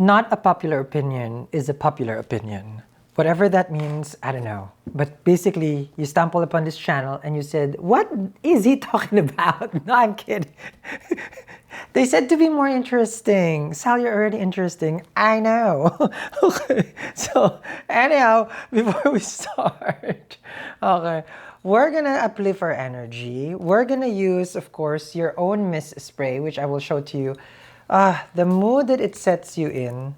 Not a popular opinion is a popular opinion. Whatever that means, I don't know. But basically, you stumbled upon this channel and you said, what is he talking about? No, I'm kidding. They said to be more interesting. Sal, you're already interesting. I know. Okay. So, anyhow, before we start, okay, we're going to uplift our energy. We're going to use, of course, your own mist spray, which I will show to you. The mood that it sets you in.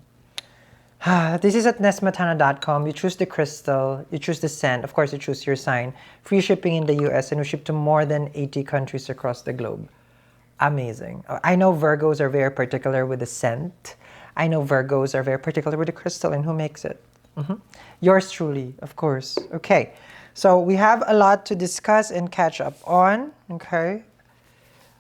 This is at nesmatana.com. You choose the crystal, you choose the scent, of course you choose your sign. Free shipping in the US, and we ship to more than 80 countries across the globe. Amazing. I know Virgos are very particular with the scent. I know Virgos are very particular with the crystal and who makes it. Yours truly, of course. Okay, so we have a lot to discuss and catch up on. Okay.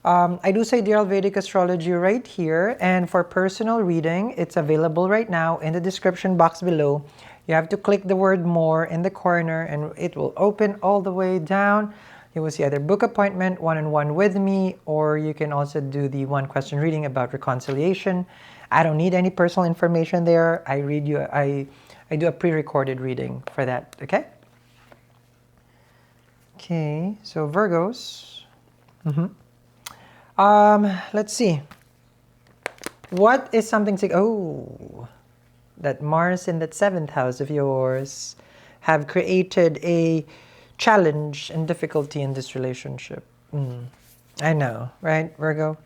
I do Sidereal Vedic Astrology right here, and for personal reading, it's available right now in the description box below. You have to click the word more in the corner and it will open all the way down. You will see either book appointment one-on-one with me, or you can also do the one question reading about reconciliation. I don't need any personal information there. I read you, I do a pre-recorded reading for that, okay? Okay, so Virgos. Let's see. What is something that Mars in that 7th house of yours have created a challenge and difficulty in this relationship. I know, right, Virgo?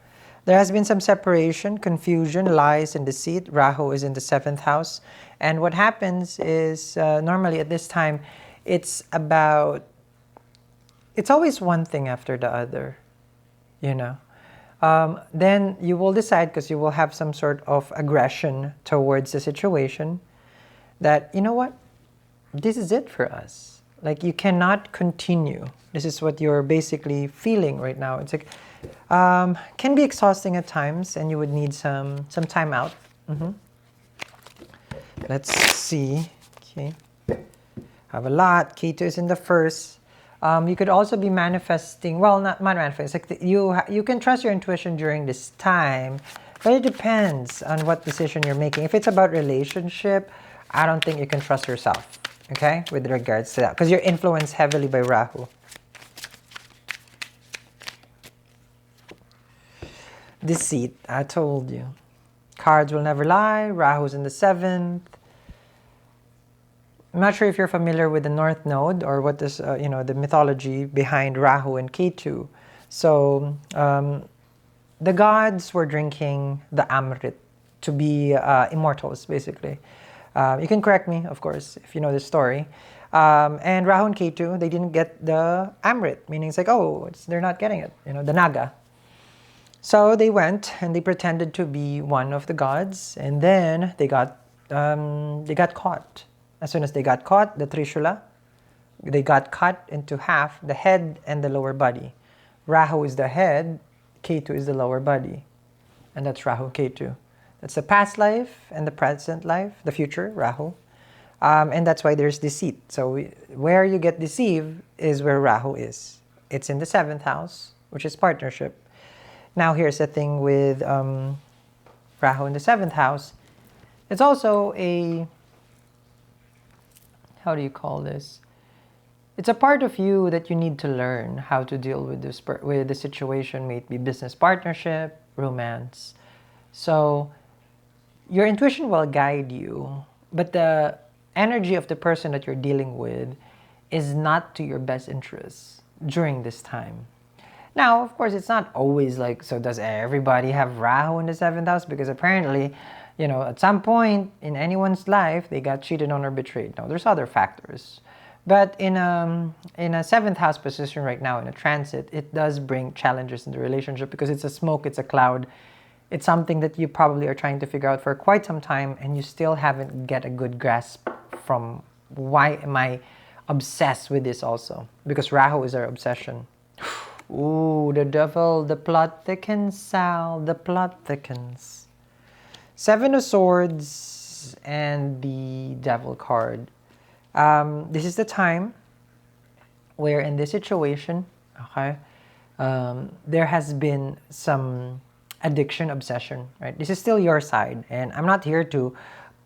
There has been some separation, confusion, lies, and deceit. Rahu is in the 7th house. And what happens is, normally at this time, it's always one thing after the other, you know. Then you will decide, because you will have some sort of aggression towards the situation, that, you know what, this is it for us. Like, you cannot continue. This is what you're basically feeling right now. It's like, can be exhausting at times, and you would need some time out. Let's see. Okay, have a lot. Ketu is in the 1st. You could also be manifesting, well, not manifesting, like you can trust your intuition during this time, but it depends on what decision you're making. If it's about relationship, I don't think you can trust yourself, okay, with regards to that, because you're influenced heavily by Rahu. Deceit, I told you. Cards will never lie. Rahu's in the 7th. I'm not sure if you're familiar with the North Node, or what is, the mythology behind Rahu and Ketu. So, the gods were drinking the Amrit to be immortals, basically. You can correct me, of course, if you know the story. And Rahu and Ketu, they didn't get the Amrit, meaning it's like, they're not getting it, the Naga. So they went and they pretended to be one of the gods, and then they got caught. As soon as they got caught, the Trishula, they got cut into half, the head and the lower body. Rahu is the head, Ketu is the lower body. And that's Rahu, Ketu. That's the past life and the present life, the future, Rahu. And that's why there's deceit. So where you get deceived is where Rahu is. It's in the 7th house, which is partnership. Now here's the thing with Rahu in the 7th house. It's also a, how do you call this? It's a part of you that you need to learn how to deal with this, with the situation, may it be business partnership, romance. So your intuition will guide you, but the energy of the person that you're dealing with is not to your best interest during this time. Now, of course, it's not always like, so does everybody have Rahu in the 7th house? Because apparently, at some point in anyone's life, they got cheated on or betrayed. No, there's other factors. But in a 7th house position right now, in a transit, it does bring challenges in the relationship, because it's a smoke, it's a cloud. It's something that you probably are trying to figure out for quite some time, and you still haven't get a good grasp from why am I obsessed with this also. Because Rahu is our obsession. Ooh, the devil, the plot thickens, Sal, the plot thickens. 7 of Swords and the Devil card. This is the time where in this situation, okay, there has been some addiction, obsession, right? This is still your side, and I'm not here to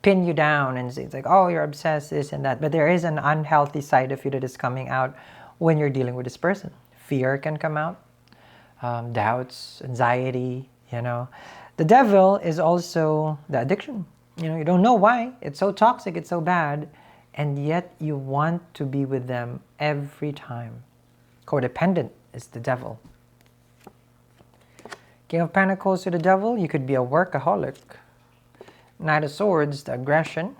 pin you down and say it's like, oh, you're obsessed, this and that. But there is an unhealthy side of you that is coming out when you're dealing with this person. Fear can come out, doubts, anxiety, you know. The devil is also the addiction. You know, you don't know why. It's so toxic, it's so bad, and yet you want to be with them every time. Codependent is the devil. King of Pentacles to the devil, you could be a workaholic. Knight of Swords, the aggression.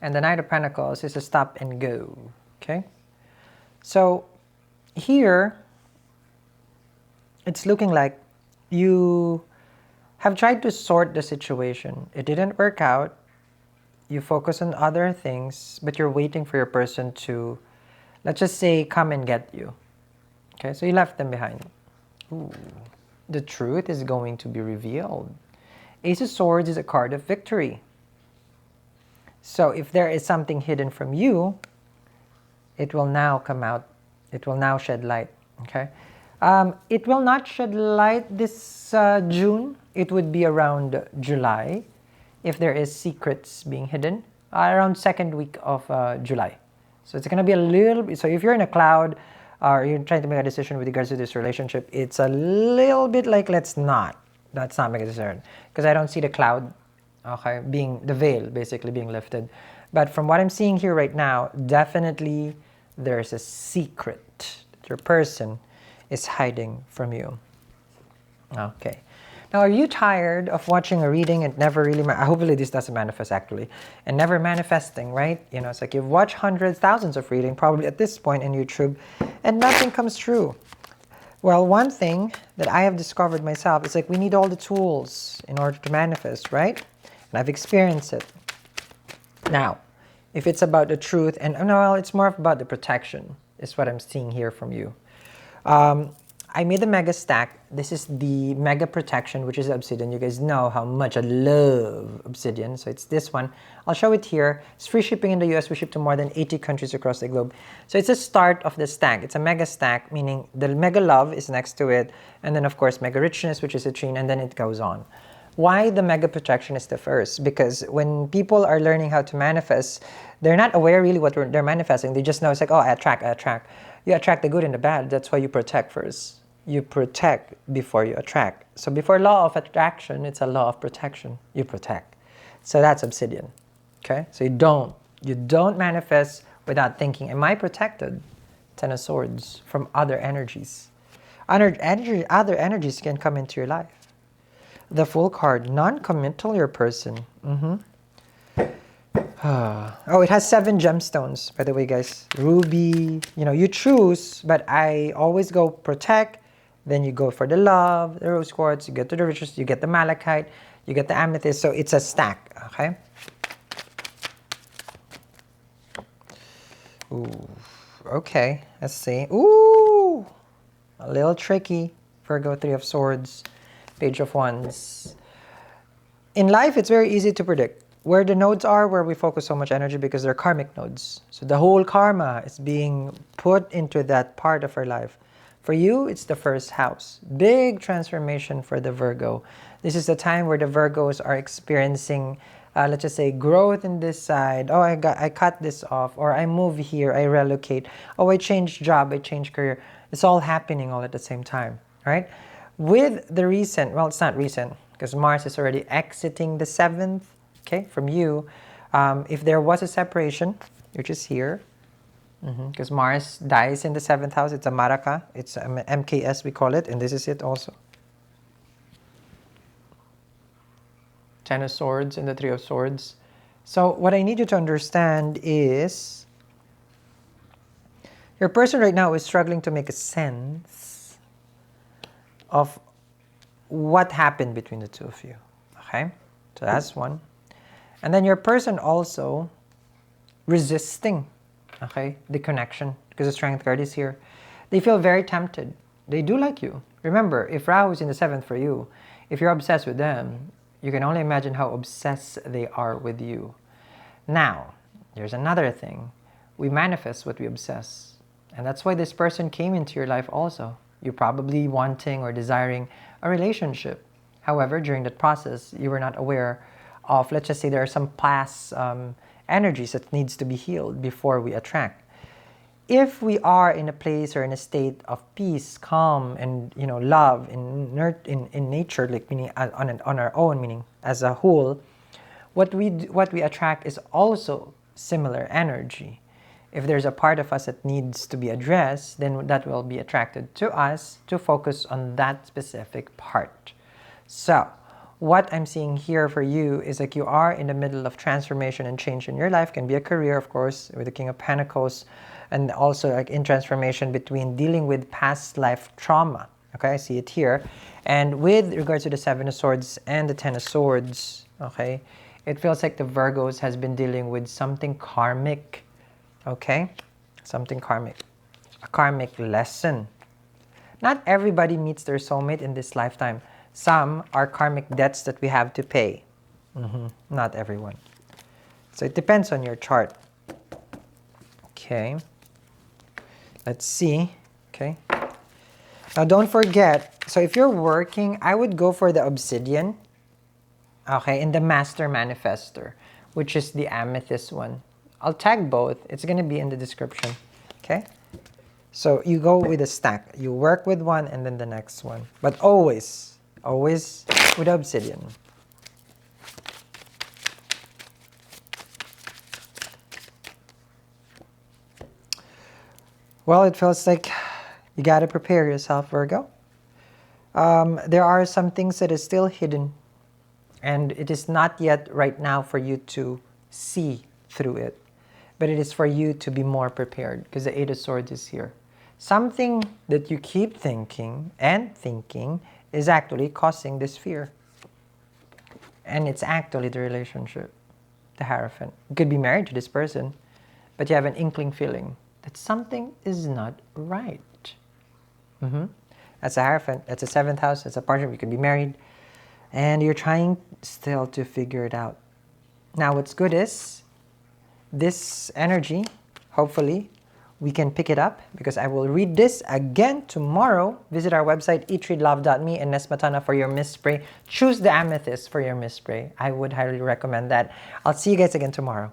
And the Knight of Pentacles is a stop and go. Okay? So, here, it's looking like you have tried to sort the situation. It didn't work out. You focus on other things, but you're waiting for your person to, let's just say, come and get you. Okay? So, you left them behind. Ooh. The truth is going to be revealed. Ace of Swords is a card of victory. So if there is something hidden from you, it will now come out. It will now shed light. Okay. It will not shed light this June. It would be around July if there is secrets being hidden. Around second week of July. So it's going to be a little bit. So if you're in a cloud, or you're trying to make a decision with regards to this relationship, it's a little bit like, let's not make a decision. Because I don't see the cloud, okay, being, the veil basically being lifted. But from what I'm seeing here right now, definitely there's a secret that your person is hiding from you. Okay. Now, are you tired of watching a reading and never really, hopefully this doesn't manifest actually, and never manifesting, right? You know, it's like you've watched hundreds, thousands of reading probably at this point in YouTube, and nothing comes true. Well, one thing that I have discovered myself is like we need all the tools in order to manifest, right? And I've experienced it. Now, if it's about the truth, and no, well, it's more about the protection, is what I'm seeing here from you. I made a mega stack. This is the mega protection, which is obsidian. You guys know how much I love obsidian. So it's this one. I'll show it here. It's free shipping in the US. We ship to more than 80 countries across the globe. So it's a start of the stack. It's a mega stack, meaning the mega love is next to it. And then, of course, mega richness, which is a trine, and then it goes on. Why the mega protection is the first? Because when people are learning how to manifest, they're not aware really what they're manifesting. They just know it's like, oh, I attract. You attract the good and the bad. That's why you protect first. You protect before you attract. So before law of attraction, it's a law of protection. You protect. So that's obsidian. Okay? So you don't manifest without thinking, am I protected? Ten of Swords from other energies. Other energies can come into your life. The Fool card, non-committal your person. Oh, it has 7 gemstones, by the way, guys. Ruby, you know, you choose, but I always go protect. Then you go for the love, the rose quartz, you get to the riches, you get the malachite, you get the amethyst. So it's a stack, okay? Ooh, okay, let's see. Ooh, a little tricky. Virgo, 3 of Swords, Page of Wands. In life, it's very easy to predict where the nodes are, where we focus so much energy because they're karmic nodes. So the whole karma is being put into that part of our life. For you, it's the first house. Big transformation for the Virgo. This is the time where the Virgos are experiencing, let's just say, growth in this side. Oh, I cut this off. Or I move here, I relocate. Oh, I changed job, I changed career. It's all happening all at the same time, right? With the recent, well, it's not recent, because Mars is already exiting the 7th, okay, from you. If there was a separation, which is here, because Mars dies in the 7th house. It's a Maraka. It's MKS, we call it. And this is it also. 10 of Swords and the 3 of Swords. So what I need you to understand is your person right now is struggling to make a sense of what happened between the two of you. Okay? So that's one. And then your person also resisting, okay, the connection, because the Strength card is here. They feel very tempted. They do like you. Remember, if Rahu is in the 7th for you, if you're obsessed with them, you can only imagine how obsessed they are with you. Now, there's another thing. We manifest what we obsess. And that's why this person came into your life also. You're probably wanting or desiring a relationship. However, during that process, you were not aware of, let's just say there are some past energies that needs to be healed before we attract. If we are in a place or in a state of peace, calm, and love in nature, like meaning on our own, meaning as a whole, what we attract is also similar energy. If there's a part of us that needs to be addressed, then that will be attracted to us to focus on that specific part. So, what I'm seeing here for you is like you are in the middle of transformation and change in your life. Can be a career, of course, with the King of Pentacles, and also like in transformation between dealing with past life trauma. Okay, I see it here. And with regards to the Seven of Swords and the Ten of Swords, okay, it feels like the Virgos has been dealing with something karmic. Okay, something karmic, a karmic lesson. Not everybody meets their soulmate in this lifetime. Some are karmic debts that we have to pay. Not everyone. So it depends on your chart. Okay. Let's see. Okay. Now don't forget, so if you're working, I would go for the obsidian. Okay, in the Master Manifestor, which is the amethyst one. I'll tag both. It's going to be in the description. Okay. So you go with a stack. You work with one and then the next one. But always with obsidian. Well, it feels like you got to prepare yourself, Virgo. There are some things that is still hidden, and it is not yet right now for you to see through it, but it is for you to be more prepared because the Eight of Swords is here. Something that you keep thinking and thinking is actually causing this fear. And it's actually the relationship, the Hierophant. You could be married to this person, but you have an inkling feeling that something is not right. That's a Hierophant. That's a 7th house. That's a partner. You could be married. And you're trying still to figure it out. Now, what's good is this energy, hopefully, we can pick it up because I will read this again tomorrow. Visit our website, eatreadlove.me, and Nesmatana for your mist spray. Choose the amethyst for your mist spray. I would highly recommend that. I'll see you guys again tomorrow.